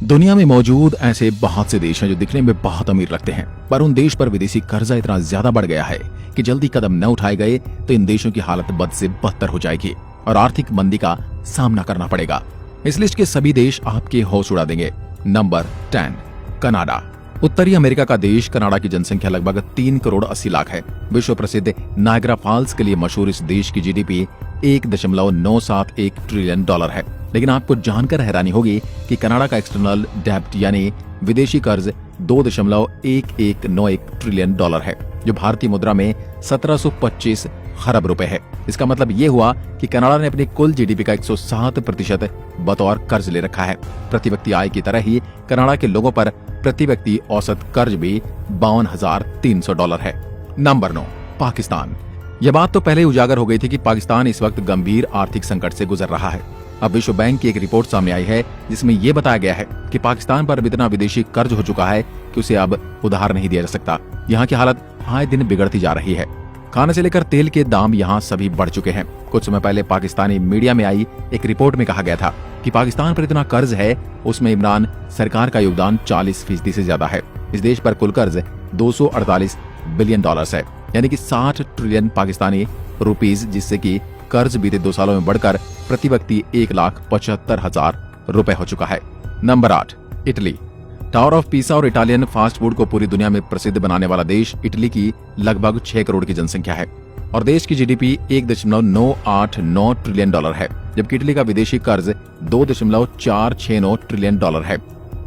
दुनिया में मौजूद ऐसे बहुत से देश हैं जो दिखने में बहुत अमीर लगते हैं, पर उन देश पर विदेशी कर्जा इतना ज्यादा बढ़ गया है कि जल्दी कदम न उठाए गए तो इन देशों की हालत बद से बदतर हो जाएगी और आर्थिक मंदी का सामना करना पड़ेगा। इस लिस्ट के सभी देश आपके होश उड़ा देंगे। Number 10, Canada. उत्तरी अमेरिका का देश कनाडा की जनसंख्या लगभग 3 करोड़ 80 लाख है। विश्व प्रसिद्ध नायग्रा फॉल्स के लिए मशहूर इस देश की जीडीपी 1.971 ट्रिलियन डॉलर है। लेकिन आपको जानकर हैरानी होगी कि कनाडा का एक्सटर्नल डेब्ट यानी विदेशी कर्ज 2.1191 ट्रिलियन डॉलर है, जो भारतीय मुद्रा में 1725 खरब रुपए है। इसका मतलब ये हुआ कि कनाडा ने अपनी कुल जीडीपी का 107% बतौर कर्ज ले रखा है। प्रति व्यक्ति आय की तरह ही कनाडा के लोगों पर प्रति व्यक्ति औसत कर्ज भी 52,300 डॉलर है। नंबर 9, पाकिस्तान। यह बात तो पहले ही उजागर हो गई थी कि पाकिस्तान इस वक्त गंभीर आर्थिक संकट से गुजर रहा है। अब विश्व बैंक की एक रिपोर्ट सामने आई है जिसमें यह बताया गया है कि पाकिस्तान पर इतना विदेशी कर्ज हो चुका है कि उसे अब उधार नहीं दिया जा सकता। यहाँ की हालत आए दिन बिगड़ती जा रही है। खाने से लेकर तेल के दाम यहाँ सभी बढ़ चुके हैं। कुछ समय पहले पाकिस्तानी मीडिया में आई एक रिपोर्ट में कहा गया था कि पाकिस्तान पर इतना कर्ज है, उसमें इमरान सरकार का योगदान 40% से ज्यादा है। इस देश पर कुल कर्ज 248 बिलियन डॉलर्स है, यानी कि 60 ट्रिलियन पाकिस्तानी रुपीज, जिससे कि कर्ज बीते 2 सालों में बढ़कर प्रति व्यक्ति 1,75,000 रुपए हो चुका है। Number 8, Italy. Tower of Pisa और इटालियन फास्ट फूड को पूरी दुनिया में प्रसिद्ध बनाने वाला देश इटली की लगभग 6 करोड़ की जनसंख्या है और देश की जीडीपी 1.989 ट्रिलियन डॉलर है, जबकि इटली का विदेशी कर्ज 2.469 ट्रिलियन डॉलर है।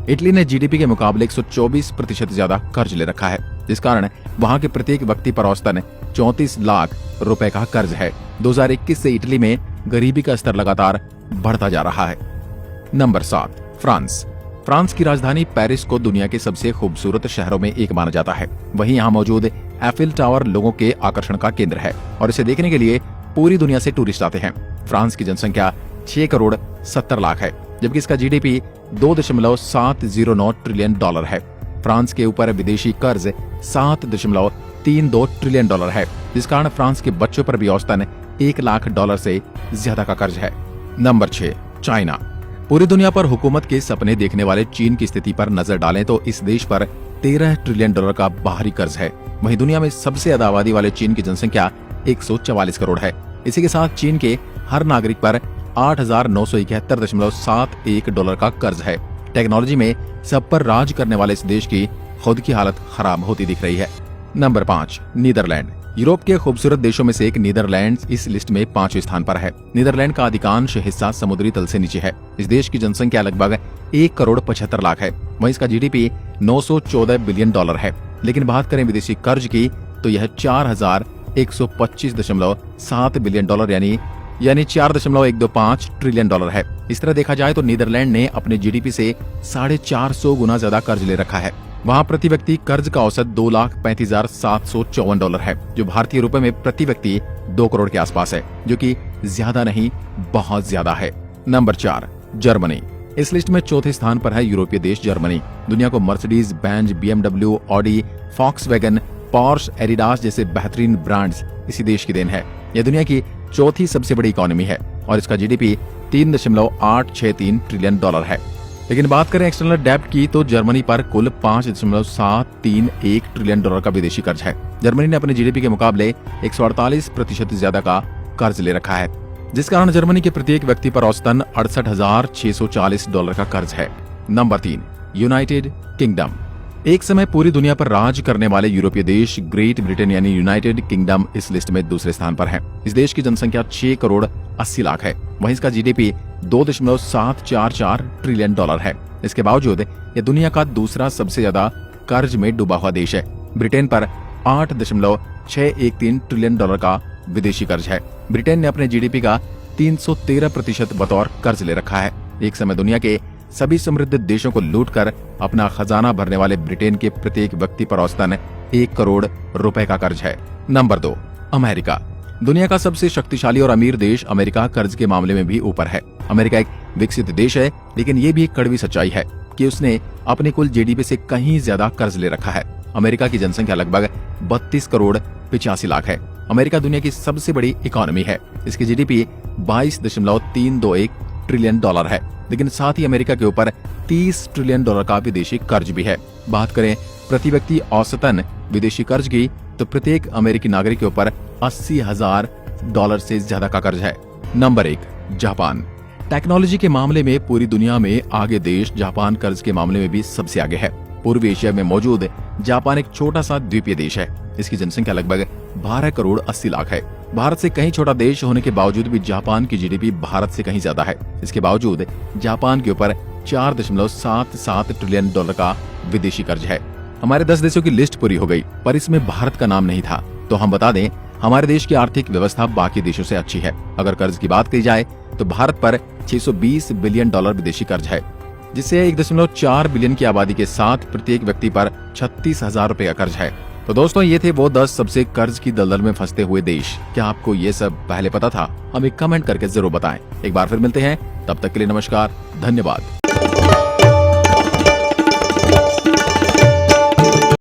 इटली ने जीडीपी के मुकाबले 124% ज्यादा कर्ज ले रखा है, जिस कारण वहां के प्रत्येक व्यक्ति पर औसतन 34 लाख रुपए का कर्ज है। 2021 से इटली में गरीबी का स्तर लगातार बढ़ता जा रहा है। Number 7, France. फ्रांस की राजधानी पेरिस को दुनिया के सबसे खूबसूरत शहरों में एक माना जाता है। वहीं यहाँ मौजूद एफिल टावर लोगों के आकर्षण का केंद्र है और इसे देखने के लिए पूरी दुनिया से टूरिस्ट आते हैं। फ्रांस की जनसंख्या 6 करोड़ 70 लाख है, जबकि इसका जीडीपी 2.709 ट्रिलियन डॉलर है। फ्रांस के ऊपर विदेशी कर्ज 7.32 ट्रिलियन डॉलर है, जिस कारण फ्रांस के बच्चों पर भी औसतन 1 लाख डॉलर से ज्यादा का कर्ज है। Number 6, China. पूरी दुनिया पर हुकूमत के सपने देखने वाले चीन की स्थिति पर नजर डालें तो इस देश पर 13 ट्रिलियन डॉलर का बाहरी कर्ज है। वहीं दुनिया में सबसे ज्यादा आबादी वाले चीन की जनसंख्या 144 करोड़ है। इसी के साथ चीन के हर नागरिक पर 8,971.71 डॉलर का कर्ज है। टेक्नोलॉजी में सब पर राज करने वाले इस देश की खुद की हालत खराब होती दिख रही है। Number 5, Netherlands. यूरोप के खूबसूरत देशों में से एक नीदरलैंड इस लिस्ट में 5वें स्थान पर है। नीदरलैंड का अधिकांश हिस्सा समुद्री तल से नीचे है। इस देश की जनसंख्या लगभग 1 करोड़ 75 लाख है। वहीं इसका जीडीपी 914 बिलियन डॉलर है। लेकिन बात करें विदेशी कर्ज की तो यह 4,125.7 बिलियन डॉलर यानी 4.125 ट्रिलियन डॉलर है। इस तरह देखा जाए तो नीदरलैंड ने अपने जीडीपी से 450 गुना ज्यादा कर्ज ले रखा है। वहाँ प्रति व्यक्ति कर्ज का औसत 2,35,754 डॉलर है, जो भारतीय रुपए में प्रति व्यक्ति 2 करोड़ के आसपास है, जो कि ज्यादा नहीं बहुत ज्यादा है। Number 4, Germany. इस लिस्ट में 4थे स्थान पर है यूरोपीय देश जर्मनी। दुनिया को Mercedes Benz, BMW, Audi, Volkswagen, Porsche, Adidas जैसे बेहतरीन ब्रांड्स इसी देश की देन है। यह दुनिया की 4थी सबसे बड़ी इकोनॉमी है और इसका जीडीपी 3.863 ट्रिलियन डॉलर है। लेकिन बात करें एक्सटर्नल डेब्ट की तो जर्मनी पर कुल 5.731 ट्रिलियन डॉलर का विदेशी कर्ज है। जर्मनी ने अपने जीडीपी के मुकाबले 148% ज्यादा का कर्ज ले रखा है, जिस कारण जर्मनी के प्रत्येक व्यक्ति पर औसतन 68,640 डॉलर का कर्ज है। Number 3, United kingdom. एक समय पूरी दुनिया पर राज करने वाले यूरोपीय देश ग्रेट ब्रिटेन यानी यूनाइटेड किंगडम इस लिस्ट में दूसरे स्थान पर है। इस देश की जनसंख्या 6 करोड़ 80 लाख है। वहीं इसका जीडीपी 2.744 ट्रिलियन डॉलर है। इसके बावजूद यह दुनिया का दूसरा सबसे ज्यादा कर्ज में डूबा हुआ देश है। ब्रिटेन पर 8.613 ट्रिलियन डॉलर का विदेशी कर्ज है। ब्रिटेन ने अपने जीडीपी का 313% बतौर कर्ज ले रखा है। एक समय दुनिया के सभी समृद्ध देशों को लूटकर अपना खजाना भरने वाले ब्रिटेन के प्रत्येक व्यक्ति पर औसतन 1 करोड़ रुपए का कर्ज है। Number 2, America. दुनिया का सबसे शक्तिशाली और अमीर देश अमेरिका कर्ज के मामले में भी ऊपर है। अमेरिका एक विकसित देश है, लेकिन ये भी एक कड़वी सच्चाई है कि उसने अपने कुल जीडीपी से कहीं ज्यादा कर्ज ले रखा है। अमेरिका की जनसंख्या लगभग 32 करोड़ 85 लाख है। अमेरिका दुनिया की सबसे बड़ी इकोनॉमी है। इसकी जीडीपी 22.321 ट्रिलियन डॉलर है, लेकिन साथ ही अमेरिका के ऊपर $30 ट्रिलियन का विदेशी कर्ज भी है। बात करें प्रति व्यक्ति औसतन विदेशी कर्ज की, तो प्रत्येक अमेरिकी नागरिक के ऊपर $80,000 से ज्यादा का कर्ज है। Number 1, Japan. टेक्नोलॉजी के मामले में पूरी दुनिया में आगे देश जापान कर्ज के मामले में भी सबसे आगे है। पूर्वी एशिया में मौजूद जापान एक छोटा सा द्वीपीय देश है। इसकी जनसंख्या लगभग 12 करोड़ 80 लाख है। भारत से कहीं छोटा देश होने के बावजूद भी जापान की जीडीपी भारत से कहीं ज्यादा है। इसके बावजूद जापान के ऊपर $4.77 ट्रिलियन का विदेशी कर्ज है। हमारे 10 देशों की लिस्ट पूरी हो गई, पर इसमें भारत का नाम नहीं था। तो हम बता दें, हमारे देश की आर्थिक व्यवस्था बाकी देशों से अच्छी है। अगर कर्ज की बात की जाए तो भारत पर $620 बिलियन विदेशी कर्ज है, जिससे 1.4 बिलियन की आबादी के साथ प्रत्येक व्यक्ति पर $36,000 का कर्ज है। तो दोस्तों, ये थे वो 10 सबसे कर्ज की दलदल में फंसते हुए देश। क्या आपको ये सब पहले पता था? हमें कमेंट करके जरूर बताएं। एक बार फिर मिलते हैं, तब तक के लिए नमस्कार, धन्यवाद।